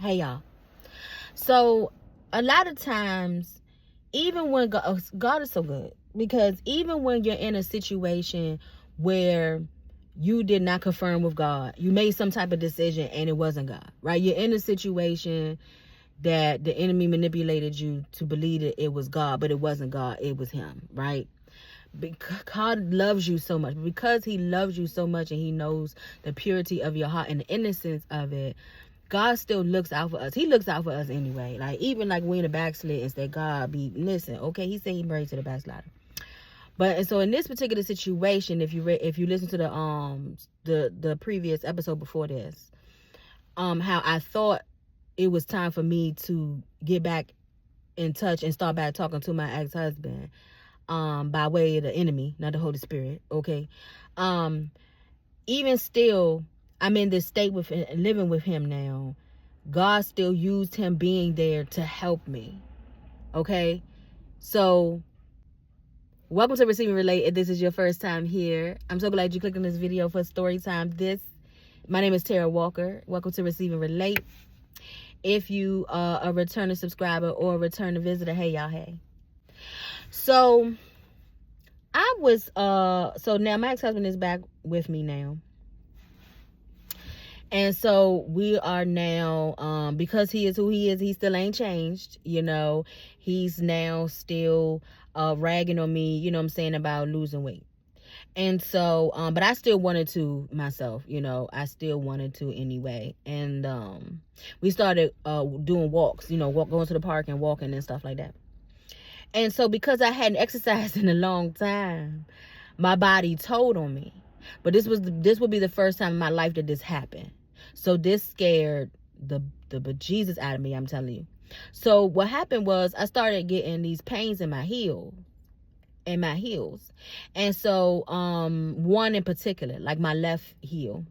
Hey y'all. So a lot of times, even when God is so good, because even when you're in a situation where you did not confirm with God, you made some type of decision and it wasn't God, right? You're in a situation that the enemy manipulated you to believe that it was God, but it wasn't God, it was him, right? Because God loves you so much, because he loves you so much and he knows the purity of your heart and the innocence of it, God still looks out for us. He looks out for us anyway. Like, even like we in the backslid and say, God be, listen, okay, he said he married to the backslider. But, and so in this particular situation, if you listen to the previous episode before this, how I thought it was time for me to get back in touch and start back talking to my ex-husband, by way of the enemy, not the Holy Spirit, okay? Even still, I'm in this state with living with him now. God still used him being there to help me, okay? So, welcome to Receive and Relate. If this is your first time here, I'm so glad you clicked on this video for story time. My name is Tara Walker. Welcome to Receive and Relate. If you are a returning subscriber or a returning visitor, hey y'all, hey. So now my ex-husband is back with me now. And so we are now, because he is who he is, he still ain't changed, he's now still ragging on me, you know what I'm saying, about losing weight. And so, but I still wanted to myself, I still wanted to anyway. And we started doing walks, going to the park and walking and stuff like that. And so because I hadn't exercised in a long time, my body told on me. But this would be the first time in my life that this happened. So this scared the bejesus out of me, I'm telling you. So what happened was I started getting these pains in my heels. And so one in particular, like my left heel.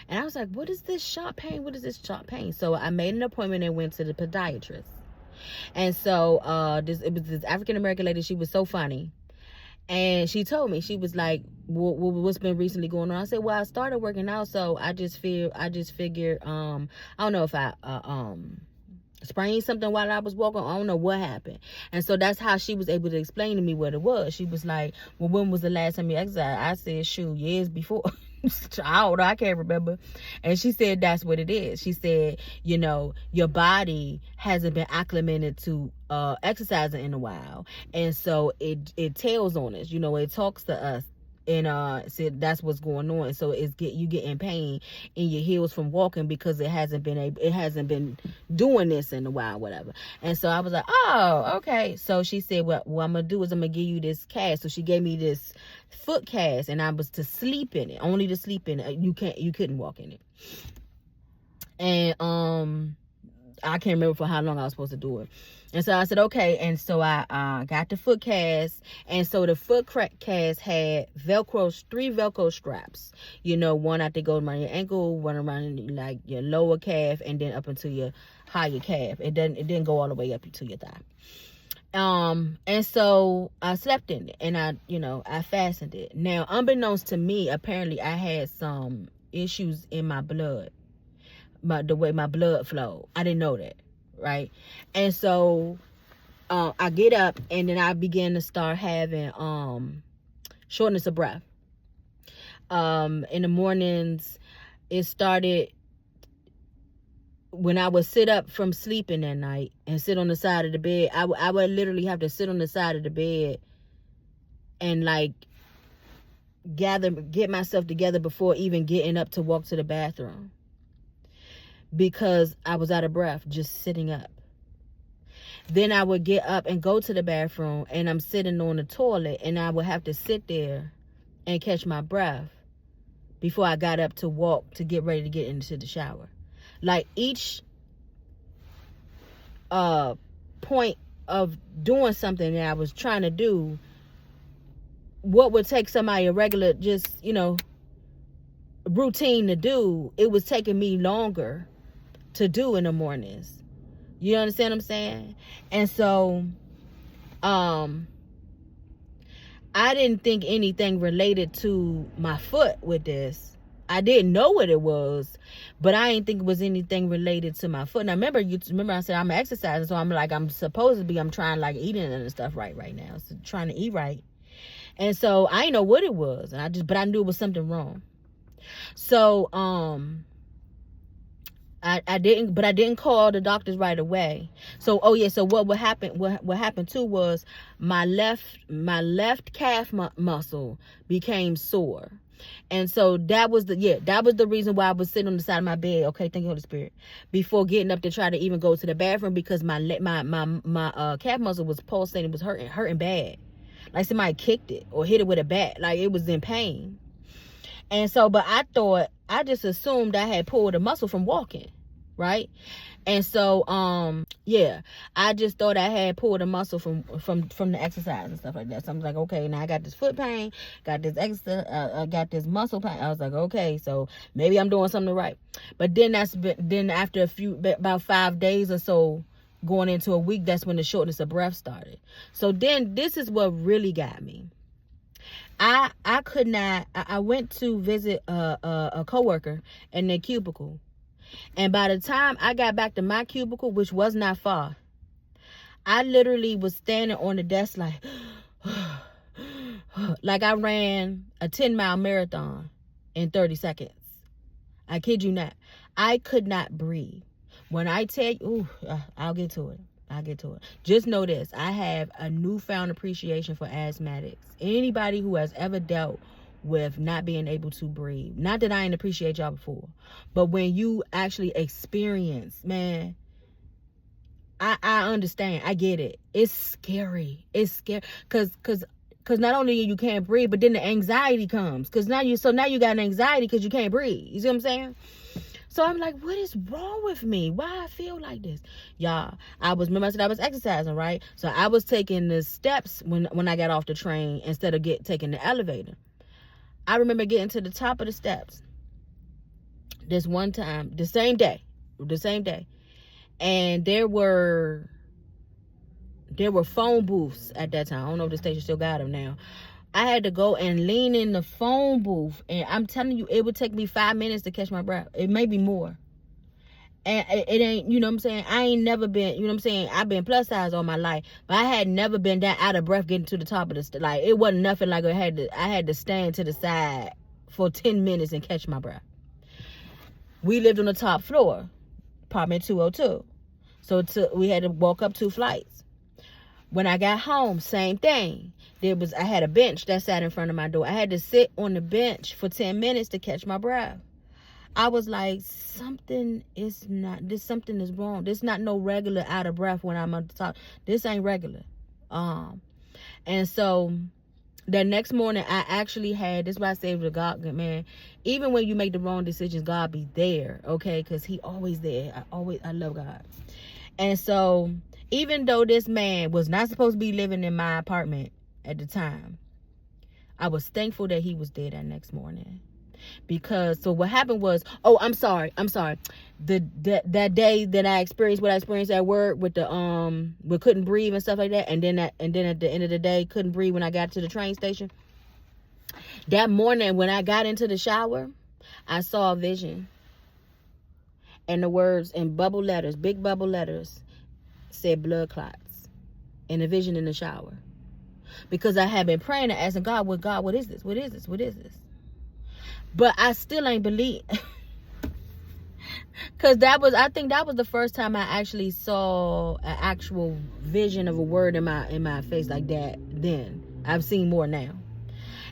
And I was like, what is this sharp pain? So I made an appointment and went to the podiatrist. And so it was this African American lady. She was so funny. And she told me, she was like, what's been recently going on? I said, well, I started working out, so I just figured, I don't know if I sprained something while I was walking. I don't know what happened. And so that's how she was able to explain to me what it was. She was like, well, when was the last time you exercised? I said, shoot, years before. I don't know, I can't remember. And she said that's what it is. She said, your body hasn't been acclimated to exercising in a while, and so it tells on us, it talks to us, and said that's what's going on. So you get in pain in your heels from walking because it hasn't been doing this in a while, whatever. And so I was like, oh, okay. So she said, what I'm gonna do is I'm gonna give you this cast. So she gave me this foot cast, and I was to sleep in it, only to sleep in it. You couldn't walk in it. And I can't remember for how long I was supposed to do it. And so I said, okay. And so I got the foot cast. And so the foot cast had three Velcro straps. One I think goes around your ankle, one around like your lower calf, and then up into your higher calf. It didn't go all the way up to your thigh. And so I slept in it, and I fastened it. Now, unbeknownst to me, apparently I had some issues in my blood, the way my blood flowed. I didn't know that, right? And so I get up, and then I began to start having shortness of breath. In the mornings, it started when I would sit up from sleeping that night and sit on the side of the bed. I would literally have to sit on the side of the bed and like get myself together before even getting up to walk to the bathroom, because I was out of breath just sitting up. Then I would get up and go to the bathroom, and I'm sitting on the toilet, and I would have to sit there and catch my breath before I got up to walk to get ready to get into the shower. Like each point of doing something that I was trying to do, what would take somebody a regular routine to do, it was taking me longer to do in the mornings. You understand what I'm saying? And so I didn't think anything related to my foot with this. I didn't know what it was, but I didn't think it was anything related to my foot. Now remember I said I'm exercising, so I'm like, I'm trying like eating and stuff right now, so trying to eat right. And so I didn't know what it was, but I knew it was something wrong. So I didn't call the doctors right away. So so what happened too was my left calf muscle became sore. And so that was the reason why I was sitting on the side of my bed. Okay, thank you, Holy Spirit. Before getting up to try to even go to the bathroom, because my calf muscle was pulsating, was hurting bad, like somebody kicked it or hit it with a bat, like it was in pain. And so, but I just assumed I had pulled a muscle from walking, right? And so, I just thought I had pulled a muscle from the exercise and stuff like that. So I'm like, okay, now I got this foot pain, got this got this muscle pain. I was like, okay, so maybe I'm doing something right. But then after about 5 days or so, going into a week, that's when the shortness of breath started. So then this is what really got me. I could not. I went to visit a coworker in their cubicle. And by the time I got back to my cubicle, which was not far, I literally was standing on the desk like I ran a 10-mile marathon in 30 seconds. I kid you not. I could not breathe. When I tell you, I'll get to it. Just know this. I have a newfound appreciation for asthmatics. Anybody who has ever dealt with not being able to breathe. Not that I didn't appreciate y'all before, but when you actually experience, man, I understand. I get it. It's scary. Cause not only you can't breathe, but then the anxiety comes. Cause now you got an anxiety because you can't breathe. You see what I'm saying? So I'm like, what is wrong with me? Why I feel like this? Y'all, I said I was exercising, right? So I was taking the steps when I got off the train instead of taking the elevator. I remember getting to the top of the steps this one time, the same day, and there were phone booths at that time. I don't know if the station still got them now. I had to go and lean in the phone booth, and I'm telling you, it would take me 5 minutes to catch my breath. It may be more. And it ain't, you know what I'm saying? I ain't never been, you know what I'm saying? I've been plus size all my life, but I had never been that out of breath getting to the top of the like it wasn't nothing like I had to stand to the side for 10 minutes and catch my breath. We lived on the top floor, apartment 202. So we had to walk up 2 flights. When I got home, same thing. I had a bench that sat in front of my door. I had to sit on the bench for 10 minutes to catch my breath. I was like, something is wrong. This not no regular out of breath when I'm on the top. This ain't regular. And so the next morning I actually had, this is why I say to God, man, even when you make the wrong decisions, God be there, okay? Because he always there. I love God. And so even though this man was not supposed to be living in my apartment at the time, I was thankful that he was there that next morning. Because so what happened was, I'm sorry. That day that I experienced what I experienced at work with we couldn't breathe and stuff like that, and then at the end of the day couldn't breathe when I got to the train station. That morning when I got into the shower, I saw a vision, and the words in big bubble letters, said blood clots, in a vision in the shower. Because I had been praying and asking God, what is this? What is this? What is this? But I still ain't believe. Because I think that was the first time I actually saw an actual vision of a word in my face like that then. I've seen more now.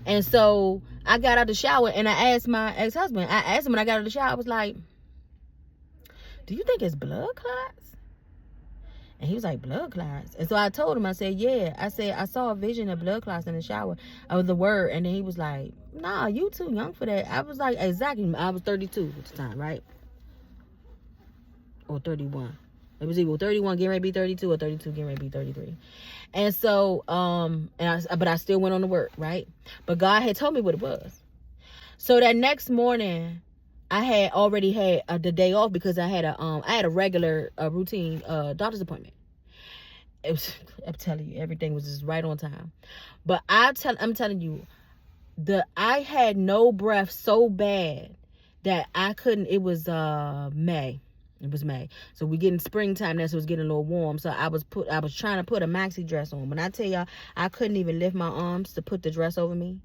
And so I got out of the shower and I asked my ex-husband. I asked him when I got out of the shower, I was like, do you think it's blood clots? And he was like, blood clots? And so I told him, I said, yeah. I said, I saw a vision of blood clots in the shower of the word. And then he was like, nah, you too young for that. I was like, exactly. I was 32 at the time, right? Or 31. It was either 31 getting ready to be 32 or 32 getting ready to be 33. And so, but I still went on to work, right? But God had told me what it was. So that next morning, I had already had the day off because I had a regular routine doctor's appointment. I'm telling you, everything was just right on time. But I'm telling you, I had no breath so bad that I couldn't. It was May. It was May. So we getting springtime now, so it was getting a little warm. So I was trying to put a maxi dress on. When I tell y'all, I couldn't even lift my arms to put the dress over me.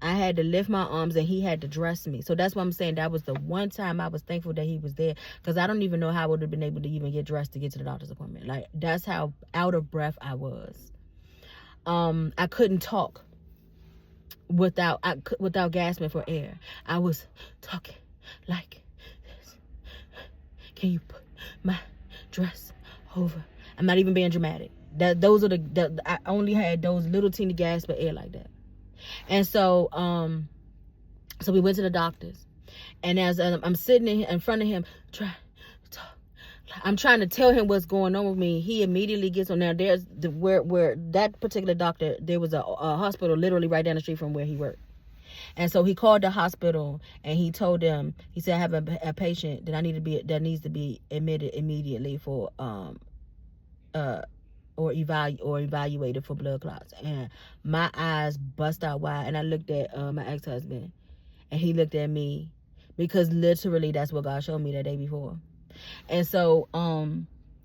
I had to lift my arms and he had to dress me. So that's what I'm saying. That was the one time I was thankful that he was there, because I don't even know how I would have been able to even get dressed to get to the doctor's appointment. Like, that's how out of breath I was. I couldn't talk without gasping for air. I was talking like this. Can you put my dress over? I'm not even being dramatic. I only had those little teeny gasps of air like that. And so so we went to the doctor's, and as I'm sitting in front of him trying to talk, I'm trying to tell him what's going on with me. He immediately gets on. Now there's where that particular doctor, there was a hospital literally right down the street from where he worked. And so he called the hospital and he told them, he said, I have a patient that needs to be admitted immediately for or evaluated for blood clots. And my eyes bust out wide, and I looked at my ex-husband, and he looked at me, because literally that's what God showed me that day before. And so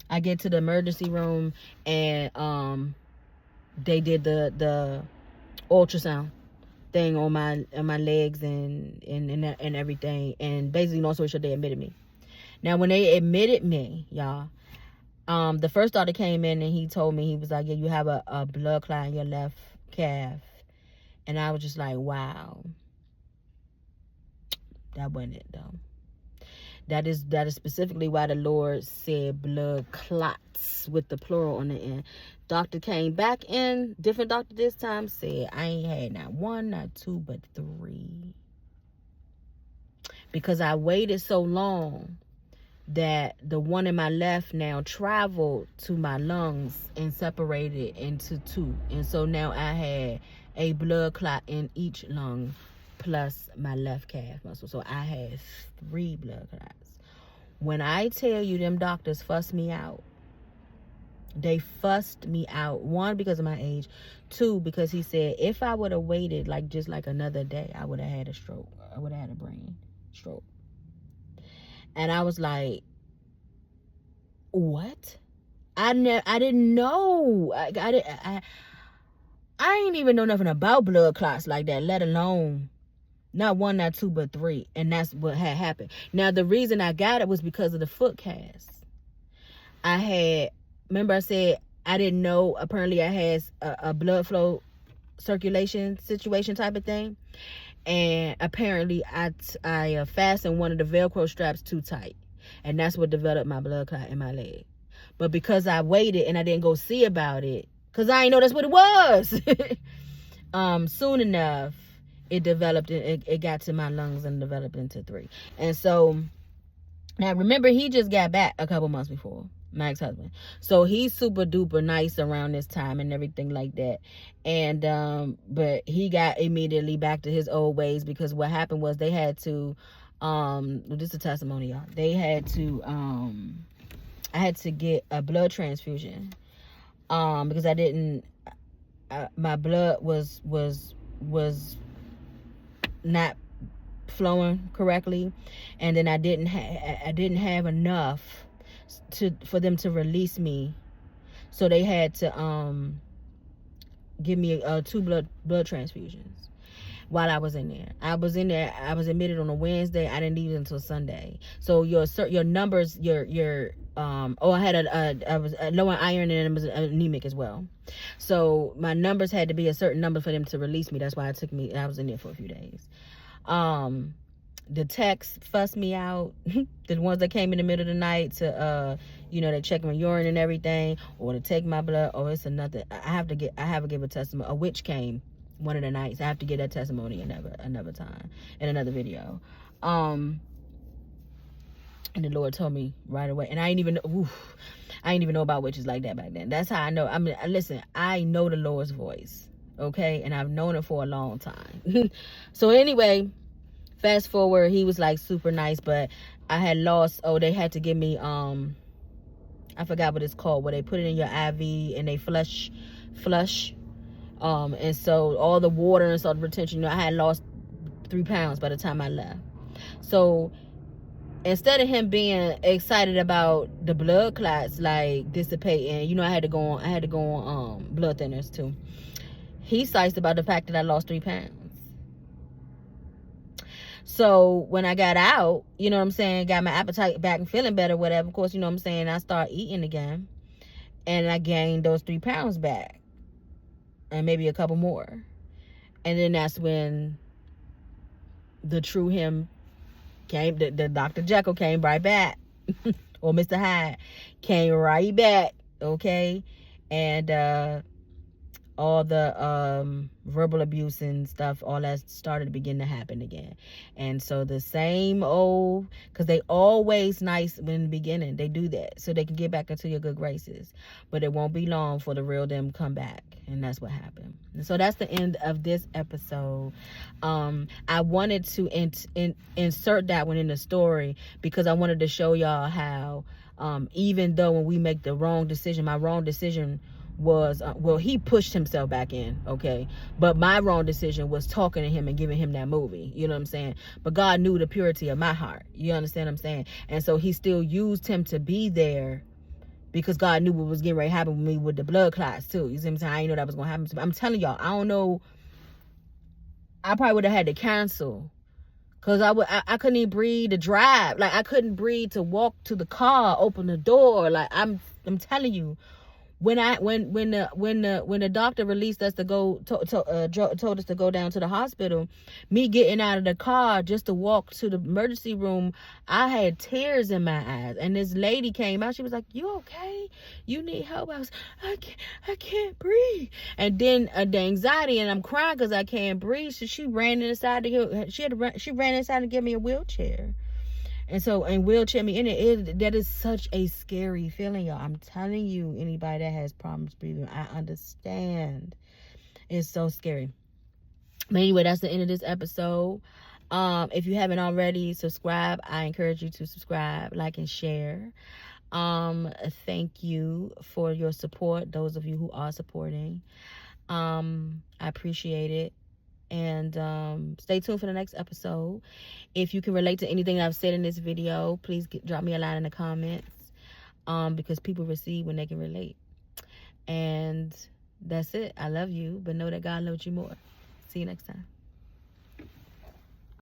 I get to the emergency room, and they did the ultrasound thing on my legs and everything, and basically, long story short, they admitted me. Now when they admitted me, y'all, the first doctor came in and he told me, he was like, yeah, you have a blood clot in your left calf. And I was just like, wow. That wasn't it, though. That is specifically why the Lord said blood clots with the plural on the end. Doctor came back in, different doctor this time, said I ain't had not one, not two, but three. Because I waited so long that the one in my left now traveled to my lungs and separated into two. And so now I had a blood clot in each lung plus my left calf muscle. So I had 3 blood clots. When I tell you them doctors fussed me out, they fussed me out. 1, because of my age. 2, because he said if I would have waited just another day, I would have had a stroke. I would have had a brain stroke. And I was like, what? I didn't know. I ain't even know nothing about blood clots like that, let alone not 1, not 2, but 3. And that's what had happened. Now, the reason I got it was because of the foot cast. Remember I said I didn't know, apparently I had a blood flow circulation situation type of thing. And apparently I fastened one of the Velcro straps too tight. And that's what developed my blood clot in my leg. But because I waited and I didn't go see about it, because I didn't know that's what it was. Soon enough, it developed, it got to my lungs and developed into 3. And so, now remember, he just got back a couple months before, my ex-husband. So he's super duper nice around this time and everything like that. And but he got immediately back to his old ways, because what happened was they had to this is a testimony, y'all. They had to I had to get a blood transfusion because I didn't my blood was not flowing correctly, and then I didn't have enough for them to release me, so they had to give me 2 blood transfusions while I was in there. I was admitted on a Wednesday. I didn't leave until Sunday. So your numbers, I had I was low on iron, and I was anemic as well. So my numbers had to be a certain number for them to release me. That's why I was in there for a few days. The techs fussed me out. The ones that came in the middle of the night to they check my urine and everything, or to take my blood. Oh, it's another. I have to give a testimony. A witch came one of the nights. I have to get that testimony another time in another video. And the Lord told me right away, and I ain't even know about witches like that back then. That's how I know. I mean, listen, I know the Lord's voice, okay, and I've known it for a long time. So anyway, fast forward, he was super nice, but I had lost. Oh, they had to give me I forgot what it's called, where they put it in your IV and they flush. And so all the water and salt retention, I had lost 3 pounds by the time I left. So instead of him being excited about the blood clots like dissipating, you know, I had to go on blood thinners too. He's psyched about the fact that I lost 3 pounds. So when I got out, you know what I'm saying, got my appetite back and feeling better, whatever, of course, you know what I'm saying, I started eating again. And I gained those 3 pounds back. And maybe a couple more. And then that's when the true him came, the Dr. Jekyll came right back. Or Mr. Hyde came right back, okay? And all the verbal abuse and stuff, all that started to begin to happen again. And so the same old, because they always nice in the beginning, they do that so they can get back into your good graces, but it won't be long for the real them come back. And that's what happened. And so that's the end of this episode. I wanted to insert that one in the story because I wanted to show y'all how even though when we make the wrong decision, my wrong decision was he pushed himself back in, okay, but my wrong decision was talking to him and giving him that movie, you know what I'm saying? But God knew the purity of my heart, you understand what I'm saying? And so he still used him to be there because God knew what was getting ready to happen with me with the blood clots too, you see what I'm saying? I didn't know that was gonna happen to me. I'm telling y'all, I don't know, I probably would have had to cancel because I couldn't even breathe to drive, like I couldn't breathe to walk to the car, open the door, like I'm telling you. When the doctor released us to go told us to go down to the hospital, me getting out of the car just to walk to the emergency room, I had tears in my eyes. And this lady came out. She was like, "You okay? You need help?" I was, I can't breathe. And then the anxiety, and I'm crying because I can't breathe. So she ran inside she ran inside to get me a wheelchair. And so, and wheelchair me in it, that is such a scary feeling, y'all. I'm telling you, anybody that has problems breathing, I understand. It's so scary. But anyway, that's the end of this episode. If you haven't already, subscribe. I encourage you to subscribe, like, and share. Thank you for your support, those of you who are supporting. I appreciate it. And stay tuned for the next episode. If you can relate to anything that I've said in this video, please drop me a line in the comments, because people receive when they can relate. And that's it. I love you, but know that God loves you more. See you next time.